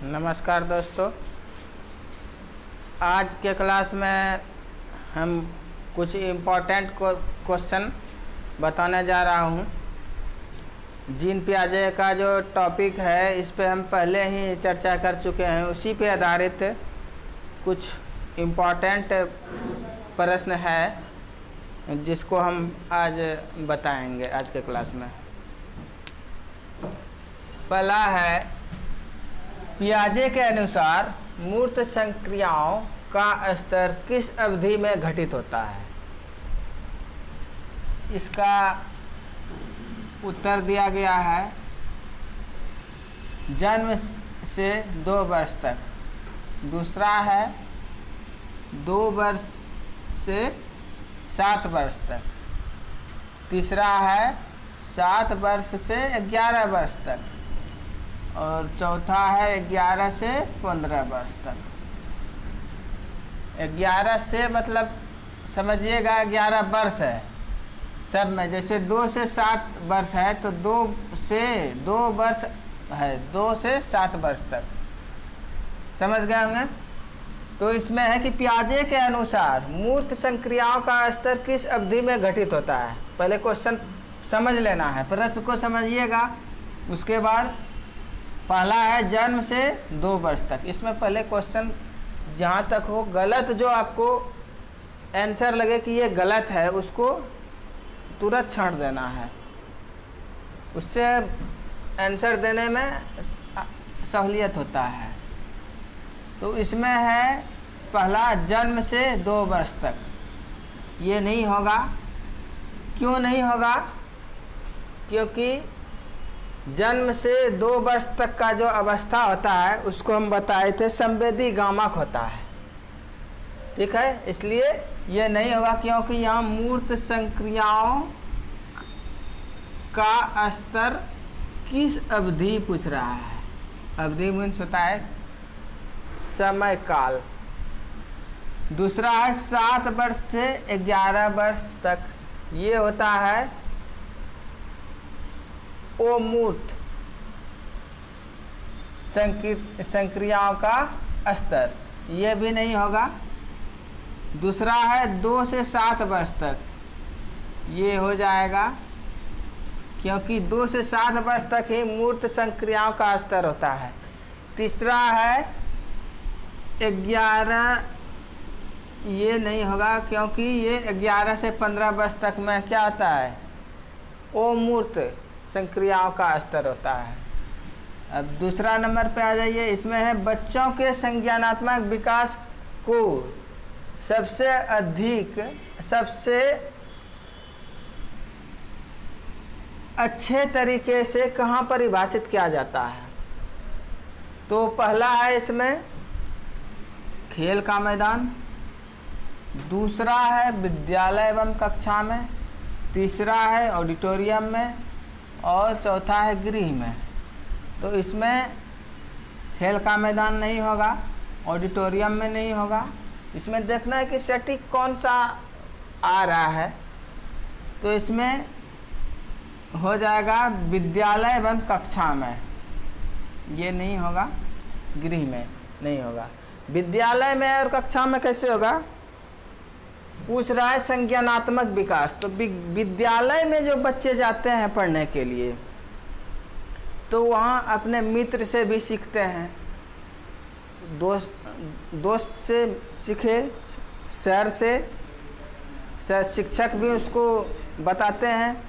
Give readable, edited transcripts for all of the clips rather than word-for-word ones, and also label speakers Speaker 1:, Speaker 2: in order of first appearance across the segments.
Speaker 1: नमस्कार दोस्तों, आज के क्लास में हम कुछ इम्पोर्टेंट क्वेश्चन बताने जा रहा हूँ। जीन पियाजे का जो टॉपिक है इस पे हम पहले ही चर्चा कर चुके हैं। उसी पे आधारित कुछ इम्पोर्टेंट प्रश्न है जिसको हम आज बताएंगे आज के क्लास में। पहला है, पियाजे के अनुसार मूर्त संक्रियाओं का स्तर किस अवधि में घटित होता है? इसका उत्तर दिया गया है जन्म से 2 वर्ष तक। दूसरा है 2 वर्ष से 7 वर्ष तक। तीसरा है 7 वर्ष से 11 वर्ष तक। और चौथा है 11 से 15 वर्ष तक। 11 से मतलब समझिएगा 11 वर्ष है सब में। जैसे 2 से 7 वर्ष है तो 2 से 2 वर्ष है, 2 से 7 वर्ष तक। समझ गए होंगे। तो इसमें है कि पियाजे के अनुसार मूर्त संक्रियाओं का स्तर किस अवधि में घटित होता है। पहले क्वेश्चन समझ लेना है, प्रश्न को समझिएगा। उसके बाद पहला है जन्म से 2 वर्ष तक। इसमें पहले क्वेश्चन जहाँ तक हो गलत, जो आपको आंसर लगे कि ये गलत है उसको तुरंत छांट देना है। उससे आंसर देने में सहूलियत होता है। तो इसमें है पहला जन्म से 2 वर्ष तक। ये नहीं होगा। क्यों नहीं होगा? क्योंकि जन्म से 2 वर्ष तक का जो अवस्था होता है उसको हम बताए थे संवेदी गामक होता है। ठीक है, इसलिए ये नहीं होगा क्योंकि यहाँ मूर्त संक्रियाओं का स्तर किस अवधि पूछ रहा है। अवधि मीन्स होता है समय काल। दूसरा है 7 वर्ष से 11 वर्ष तक। ये होता है मूर्त संक्रियाओं का स्तर। ये भी नहीं होगा। दूसरा है 2 से 7 वर्ष तक। ये हो जाएगा क्योंकि 2 से 7 वर्ष तक ही मूर्त संक्रियाओं का स्तर होता है। तीसरा है 11। ये नहीं होगा क्योंकि ये 11 से 15 वर्ष तक में क्या होता है, मूर्त संक्रियाओं का स्तर होता है। अब दूसरा नंबर पे आ जाइए। इसमें है बच्चों के संज्ञानात्मक विकास को सबसे अच्छे तरीके से कहाँ परिभाषित किया जाता है। तो पहला है इसमें खेल का मैदान। दूसरा है विद्यालय एवं कक्षा में। तीसरा है ऑडिटोरियम में। और चौथा है गृह में। तो इसमें खेल का मैदान नहीं होगा, ऑडिटोरियम में नहीं होगा। इसमें देखना है कि सटीक कौन सा आ रहा है। तो इसमें हो जाएगा विद्यालय एवं कक्षा में। ये नहीं होगा, गृह में नहीं होगा। विद्यालय में और कक्षा में कैसे होगा पूछ रहा है संज्ञानात्मक विकास। तो विद्यालय में जो बच्चे जाते हैं पढ़ने के लिए तो वहाँ अपने मित्र से भी सीखते हैं, दोस्त से सीखे, सर से, शिक्षक भी उसको बताते हैं।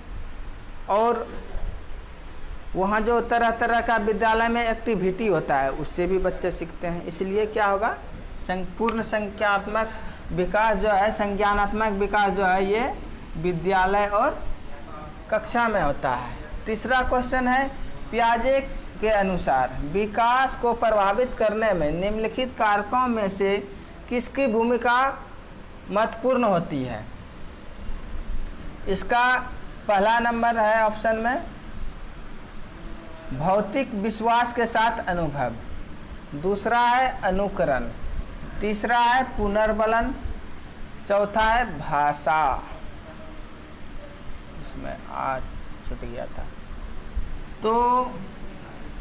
Speaker 1: और वहाँ जो तरह तरह का विद्यालय में एक्टिविटी होता है उससे भी बच्चे सीखते हैं। इसलिए क्या होगा, पूर्ण संज्ञानात्मक विकास जो है, संज्ञानात्मक विकास जो है ये विद्यालय और कक्षा में होता है। तीसरा क्वेश्चन है पियाजे के अनुसार विकास को प्रभावित करने में निम्नलिखित कारकों में से किसकी भूमिका महत्वपूर्ण होती है। इसका पहला नंबर है ऑप्शन में भौतिक विश्वास के साथ अनुभव। दूसरा है अनुकरण। तीसरा है पुनर्बलन। चौथा है भाषा। इसमें छूट गया था। तो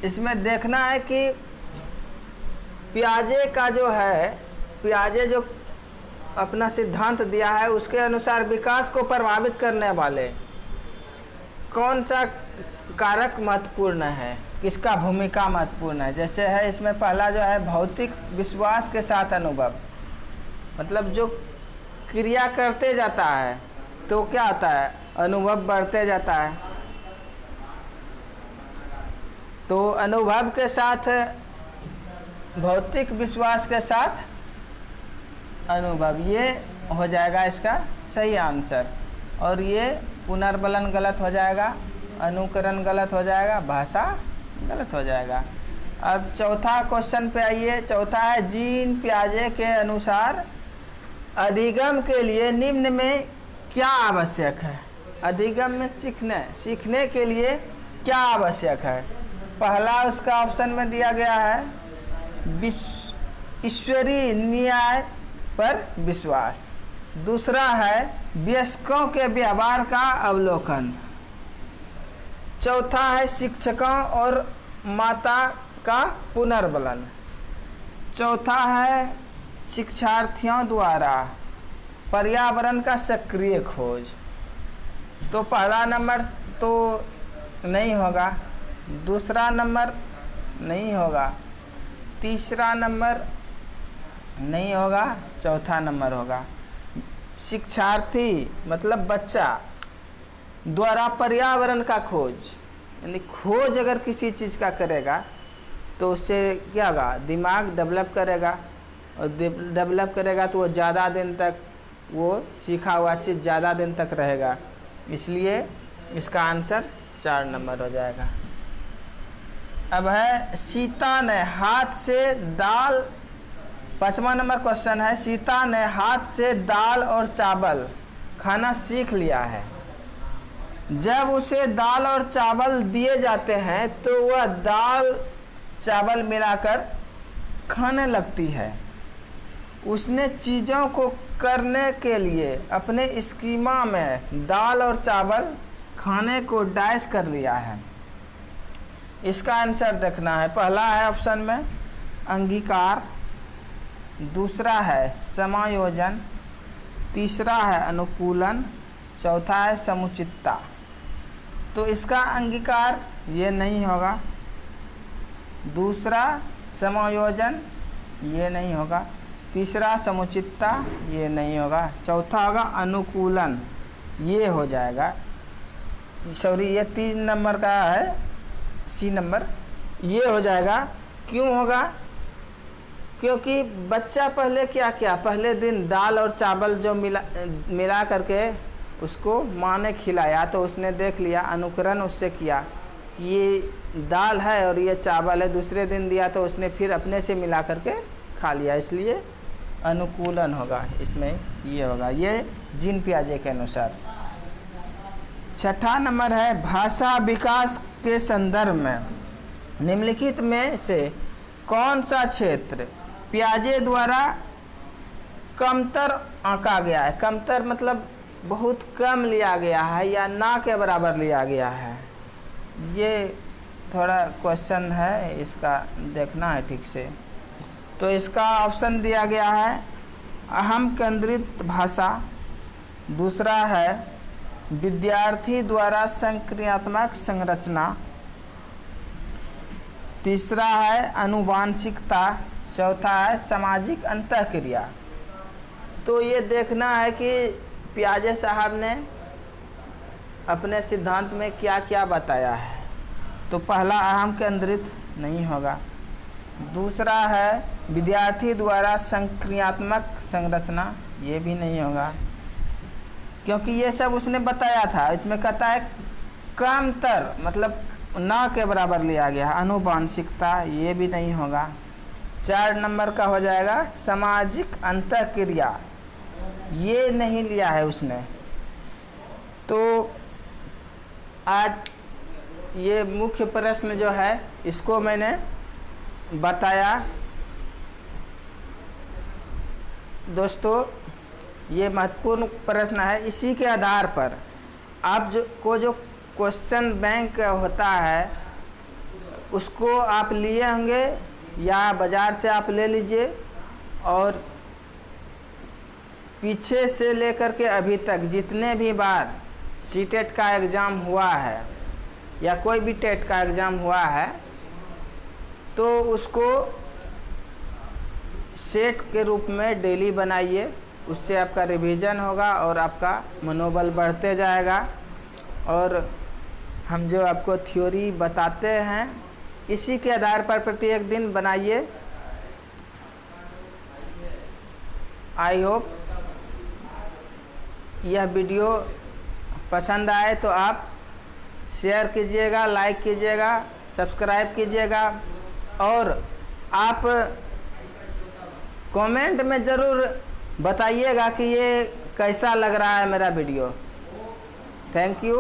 Speaker 1: इसमें देखना है कि पियाजे का जो है, पियाजे जो अपना सिद्धांत दिया है उसके अनुसार विकास को प्रभावित करने वाले कौन सा कारक महत्वपूर्ण है, किसका भूमिका महत्वपूर्ण है। जैसे है इसमें पहला जो है भौतिक विश्वास के साथ अनुभव, मतलब जो क्रिया करते जाता है तो क्या होता है, अनुभव बढ़ते जाता है। तो अनुभव के साथ, भौतिक विश्वास के साथ अनुभव, ये हो जाएगा इसका सही आंसर। और ये पुनर्बलन गलत हो जाएगा, अनुकरण गलत हो जाएगा, भाषा गलत हो जाएगा। अब चौथा क्वेश्चन पे आइए। चौथा है जीन पियाजे के अनुसार अधिगम के लिए निम्न में क्या आवश्यक है। अधिगम में सीखने के लिए क्या आवश्यक है। पहला उसका ऑप्शन में दिया गया है ईश्वरीय न्याय पर विश्वास। दूसरा है वयस्कों के व्यवहार का अवलोकन। चौथा है शिक्षकों और माता का पुनर्बलन। चौथा है शिक्षार्थियों द्वारा पर्यावरण का सक्रिय खोज। तो पहला नंबर तो नहीं होगा, दूसरा नंबर नहीं होगा, तीसरा नंबर नहीं होगा, चौथा नंबर होगा। शिक्षार्थी मतलब बच्चा द्वारा पर्यावरण का खोज, यानी खोज अगर किसी चीज़ का करेगा तो उससे क्या होगा, दिमाग डेवलप करेगा, और डेवलप करेगा तो वो ज़्यादा दिन तक वो सीखा हुआ चीज़ ज़्यादा दिन तक रहेगा। इसलिए इसका आंसर 4 नंबर हो जाएगा। अब है सीता ने हाथ से दाल, 5वां नंबर क्वेश्चन है सीता ने हाथ से दाल और चावल खाना सीख लिया है। जब उसे दाल और चावल दिए जाते हैं तो वह दाल चावल मिलाकर खाने लगती है। उसने चीज़ों को करने के लिए अपने स्कीमा में दाल और चावल खाने को डाइस कर लिया है। इसका आंसर देखना है। पहला है ऑप्शन में अंगीकार, दूसरा है समायोजन, तीसरा है अनुकूलन, चौथा है समुचितता। तो इसका अंगीकार ये नहीं होगा, दूसरा समायोजन ये नहीं होगा, तीसरा समुचितता ये नहीं होगा, चौथा होगा अनुकूलन, ये हो जाएगा। सॉरी, ये 3 नंबर का है, सी नंबर, ये हो जाएगा। क्यों होगा? क्योंकि बच्चा पहले क्या किया, पहले दिन दाल और चावल जो मिला करके उसको माँ ने खिलाया तो उसने देख लिया, अनुकरण उससे किया कि ये दाल है और ये चावल है। दूसरे दिन दिया तो उसने फिर अपने से मिला करके खा लिया, इसलिए अनुकूलन होगा। इसमें ये होगा, ये जीन पियाजे के अनुसार। छठा नंबर है भाषा विकास के संदर्भ में निम्नलिखित में से कौन सा क्षेत्र पियाजे द्वारा कमतर आंका गया है। कमतर मतलब बहुत कम लिया गया है या ना के बराबर लिया गया है। ये थोड़ा क्वेश्चन है, इसका देखना है ठीक से। तो इसका ऑप्शन दिया गया है अहम केंद्रित भाषा, दूसरा है विद्यार्थी द्वारा संक्रियात्मक संरचना, तीसरा है अनुवांशिकता, चौथा है सामाजिक अंतःक्रिया। तो ये देखना है कि पियाजे साहब ने अपने सिद्धांत में क्या क्या बताया है। तो पहला अहम केंद्रित नहीं होगा, दूसरा है विद्यार्थी द्वारा संक्रियात्मक संरचना, ये भी नहीं होगा क्योंकि ये सब उसने बताया था। इसमें कहता है कमतर मतलब ना के बराबर लिया गया, अनुवांशिकता, ये भी नहीं होगा। 4 नंबर का हो जाएगा सामाजिक अंतःक्रिया, ये नहीं लिया है उसने। तो आज ये मुख्य प्रश्न जो है इसको मैंने बताया। दोस्तों ये महत्वपूर्ण प्रश्न है, इसी के आधार पर आप जो क्वेश्चन बैंक होता है उसको आप लिए होंगे या बाज़ार से आप ले लीजिए, और पीछे से लेकर के अभी तक जितने भी बार सीटेट का एग्ज़ाम हुआ है या कोई भी टेट का एग्ज़ाम हुआ है, तो उसको सेट के रूप में डेली बनाइए। उससे आपका रिवीजन होगा और आपका मनोबल बढ़ते जाएगा। और हम जो आपको थ्योरी बताते हैं, इसी के आधार पर प्रत्येक दिन बनाइए। आई होप यह वीडियो पसंद आए तो आप शेयर कीजिएगा, लाइक कीजिएगा, सब्सक्राइब कीजिएगा, और आप कमेंट में ज़रूर बताइएगा कि ये कैसा लग रहा है मेरा वीडियो। Thank you.